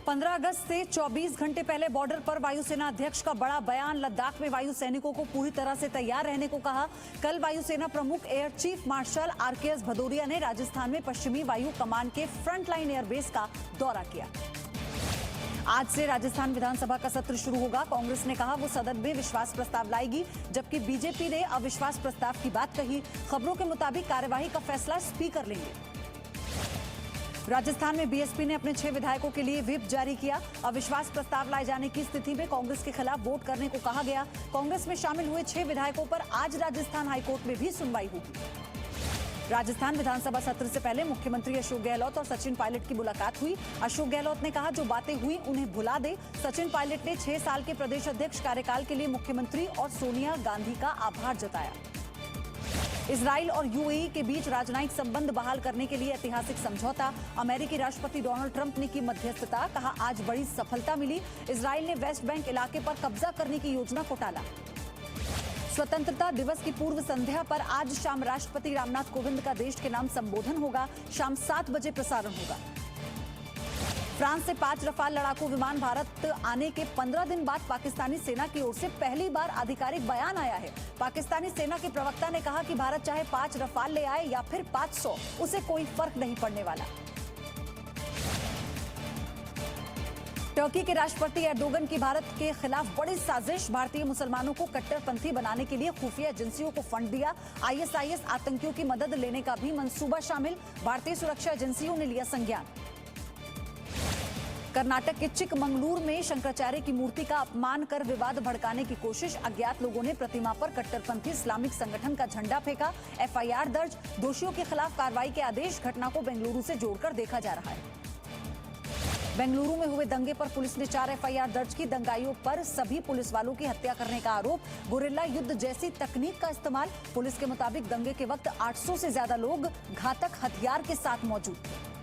15 अगस्त से 24 घंटे पहले बॉर्डर पर वायुसेना अध्यक्ष का बड़ा बयान। लद्दाख में वायु सैनिकों को पूरी तरह से तैयार रहने को कहा। कल वायुसेना प्रमुख air chief marshal RKS Bhadauria ने राजस्थान में पश्चिमी वायु कमान के फ्रंटलाइन एयरबेस का दौरा किया। आज से राजस्थान विधानसभा का सत्र शुरू होगा। कांग्रेस ने कहा वो सदन में विश्वास प्रस्ताव लाएगी, जबकि बीजेपी ने अविश्वास प्रस्ताव की बात कही। खबरों के मुताबिक कार्यवाही का फैसला स्पीकर लेंगे। राजस्थान में बीएसपी ने अपने 6 विधायकों के लिए व्हिप जारी किया। अविश्वास प्रस्ताव लाए जाने की स्थिति में कांग्रेस के खिलाफ वोट करने को कहा गया। कांग्रेस में शामिल हुए 6 विधायकों पर आज राजस्थान हाईकोर्ट में भी सुनवाई होगी। राजस्थान विधानसभा सत्र से पहले मुख्यमंत्री अशोक गहलोत और सचिन पायलट की मुलाकात हुई। अशोक गहलोत ने कहा जो बातें हुई उन्हें भुला दे। सचिन पायलट ने 6 साल के प्रदेश अध्यक्ष कार्यकाल के लिए मुख्यमंत्री और सोनिया गांधी का आभार जताया। इजराइल और यूएई के बीच राजनयिक संबंध बहाल करने के लिए ऐतिहासिक समझौता। अमेरिकी राष्ट्रपति डोनाल्ड ट्रंप ने की मध्यस्थता। कहा आज बड़ी सफलता मिली। इजराइल ने वेस्ट बैंक इलाके पर कब्जा करने की योजना को टाला। स्वतंत्रता दिवस की पूर्व संध्या पर आज शाम राष्ट्रपति रामनाथ कोविंद का देश के नाम संबोधन होगा। शाम 7 बजे प्रसारण होगा। फ्रांस से 5 रफाल लड़ाकू विमान भारत आने के 15 दिन बाद पाकिस्तानी सेना की ओर से पहली बार आधिकारिक बयान आया है। पाकिस्तानी सेना के प्रवक्ता ने कहा कि भारत चाहे 5 रफाल ले आए या फिर 500, उसे कोई फर्क नहीं पड़ने वाला। टर्की के राष्ट्रपति एर्दोगन की भारत के खिलाफ बड़ी साजिश। भारतीय मुसलमानों को कट्टरपंथी बनाने के लिए खुफिया एजेंसियों को फंड दिया। आईएसआईएस आतंकियों की मदद लेने का भी मंसूबा शामिल। भारतीय सुरक्षा एजेंसियों ने लिया संज्ञान। कर्नाटक के चिकमंगलूर में शंकराचार्य की मूर्ति का अपमान कर विवाद भड़काने की कोशिश। अज्ञात लोगों ने प्रतिमा पर कट्टरपंथी इस्लामिक संगठन का झंडा फेंका। एफआईआर दर्ज। दोषियों के खिलाफ कार्रवाई के आदेश। घटना को बेंगलुरु से जोड़कर देखा जा रहा है। बेंगलुरु में हुए दंगे पर पुलिस ने 4 एफआईआर दर्ज की। दंगाइयों पर सभी पुलिस वालों की हत्या करने का आरोप। गुरिल्ला युद्ध जैसी तकनीक का इस्तेमाल। पुलिस के मुताबिक दंगे के वक्त 800 से ज्यादा लोग घातक हथियार के साथ मौजूद थे।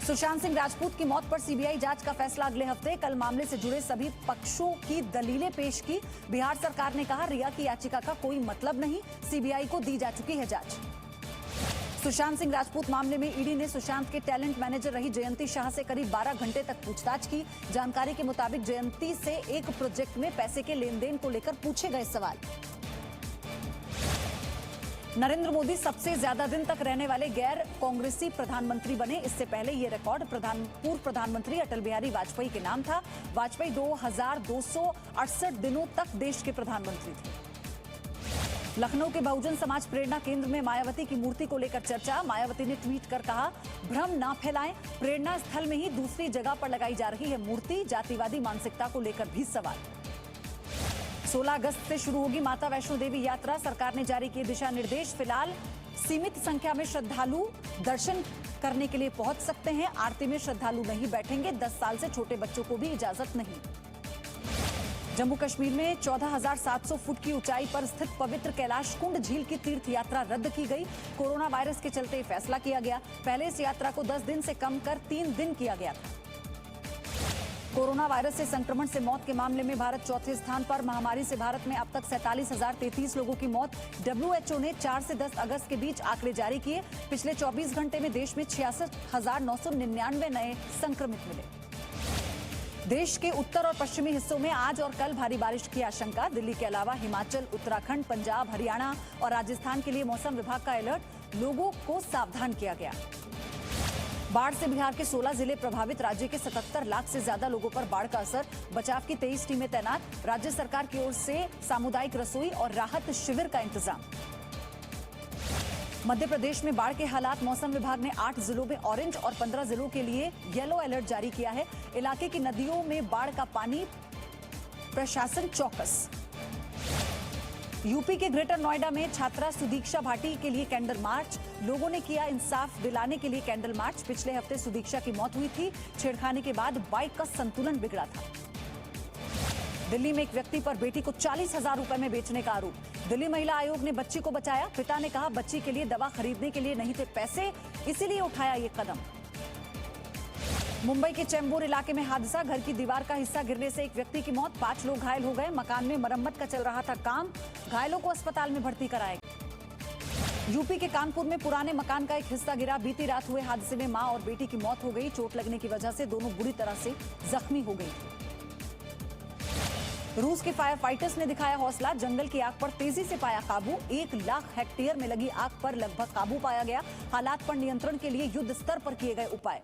सुशांत सिंह राजपूत की मौत पर सीबीआई जांच का फैसला अगले हफ्ते। कल मामले से जुड़े सभी पक्षों की दलीलें पेश की। बिहार सरकार ने कहा रिया की याचिका का कोई मतलब नहीं, सीबीआई को दी जा चुकी है जांच। सुशांत सिंह राजपूत मामले में ईडी ने सुशांत के टैलेंट मैनेजर रही जयंती शाह से करीब 12 घंटे तक पूछताछ की। जानकारी के मुताबिक जयंती से एक प्रोजेक्ट में पैसे के लेन देन को लेकर पूछे गए सवाल। नरेंद्र मोदी सबसे ज्यादा दिन तक रहने वाले गैर कांग्रेसी प्रधानमंत्री बने। इससे पहले यह रिकॉर्ड पूर्व प्रधानमंत्री अटल बिहारी वाजपेयी के नाम था। वाजपेयी 2268 दिनों तक देश के प्रधानमंत्री थे। लखनऊ के बहुजन समाज प्रेरणा केंद्र में मायावती की मूर्ति को लेकर चर्चा। मायावती ने ट्वीट कर कहा भ्रम ना फैलाएं, प्रेरणा स्थल में ही दूसरी जगह पर लगाई जा रही है मूर्ति। जातिवादी मानसिकता को लेकर भी सवाल। 16 अगस्त से शुरू होगी माता वैष्णो देवी यात्रा। सरकार ने जारी किए दिशा निर्देश। फिलहाल सीमित संख्या में श्रद्धालु दर्शन करने के लिए पहुंच सकते हैं। आरती में श्रद्धालु नहीं बैठेंगे। 10 साल से छोटे बच्चों को भी इजाजत नहीं। जम्मू कश्मीर में 14,700 फुट की ऊंचाई पर स्थित पवित्र कैलाश कुंड झील की तीर्थ यात्रा रद्द की गई। कोरोना वायरस के चलते फैसला किया गया। पहले इस यात्रा को 10 दिन से कम कर 3 दिन किया गया था। कोरोना वायरस से संक्रमण से मौत के मामले में भारत चौथे स्थान पर। महामारी से भारत में अब तक 47,033 लोगों की मौत। डब्ल्यूएचओ ने 4 से 10 अगस्त के बीच आंकड़े जारी किए। पिछले 24 घंटे में देश में 66,999 नए संक्रमित मिले। देश के उत्तर और पश्चिमी हिस्सों में आज और कल भारी बारिश की आशंका। दिल्ली के अलावा हिमाचल, उत्तराखंड, पंजाब, हरियाणा और राजस्थान के लिए मौसम विभाग का अलर्ट। लोगों को सावधान किया गया। बाढ़ से बिहार के 16 जिले प्रभावित। राज्य के 77 लाख से ज्यादा लोगों पर बाढ़ का असर। बचाव की 23 टीमें तैनात। राज्य सरकार की ओर से सामुदायिक रसोई और राहत शिविर का इंतजाम। मध्य प्रदेश में बाढ़ के हालात। मौसम विभाग ने 8 जिलों में ऑरेंज और 15 जिलों के लिए येलो अलर्ट जारी किया है। इलाके की नदियों में बाढ़ का पानी। प्रशासन चौकस। यूपी के ग्रेटर नोएडा में छात्रा सुदीक्षा भाटी के लिए कैंडल मार्च। लोगों ने किया इंसाफ दिलाने के लिए कैंडल मार्च। पिछले हफ्ते सुदीक्षा की मौत हुई थी। छेड़खानी के बाद बाइक का संतुलन बिगड़ा था। दिल्ली में एक व्यक्ति पर बेटी को 40,000 रुपए में बेचने का आरोप। दिल्ली महिला आयोग ने बच्ची को बचाया। पिता ने कहा बच्ची के लिए दवा खरीदने के लिए नहीं थे पैसे, इसीलिए उठाया ये कदम। मुंबई के चेंबूर इलाके में हादसा। घर की दीवार का हिस्सा गिरने से एक व्यक्ति की मौत। 5 लोग घायल हो गए। मकान में मरम्मत का चल रहा था काम। घायलों को अस्पताल में भर्ती कराया गया। यूपी के कानपुर में पुराने मकान का एक हिस्सा गिरा। बीती रात हुए हादसे में मां और बेटी की मौत हो गई। चोट लगने की वजह से दोनों बुरी तरह से जख्मी हो गई। रूस के फायर फाइटर्स ने दिखाया हौसला। जंगल की आग पर तेजी से पाया काबू। 1 लाख हेक्टेयर में लगी आग पर लगभग काबू पाया गया। हालात पर नियंत्रण के लिए युद्ध स्तर पर किए गए उपाय।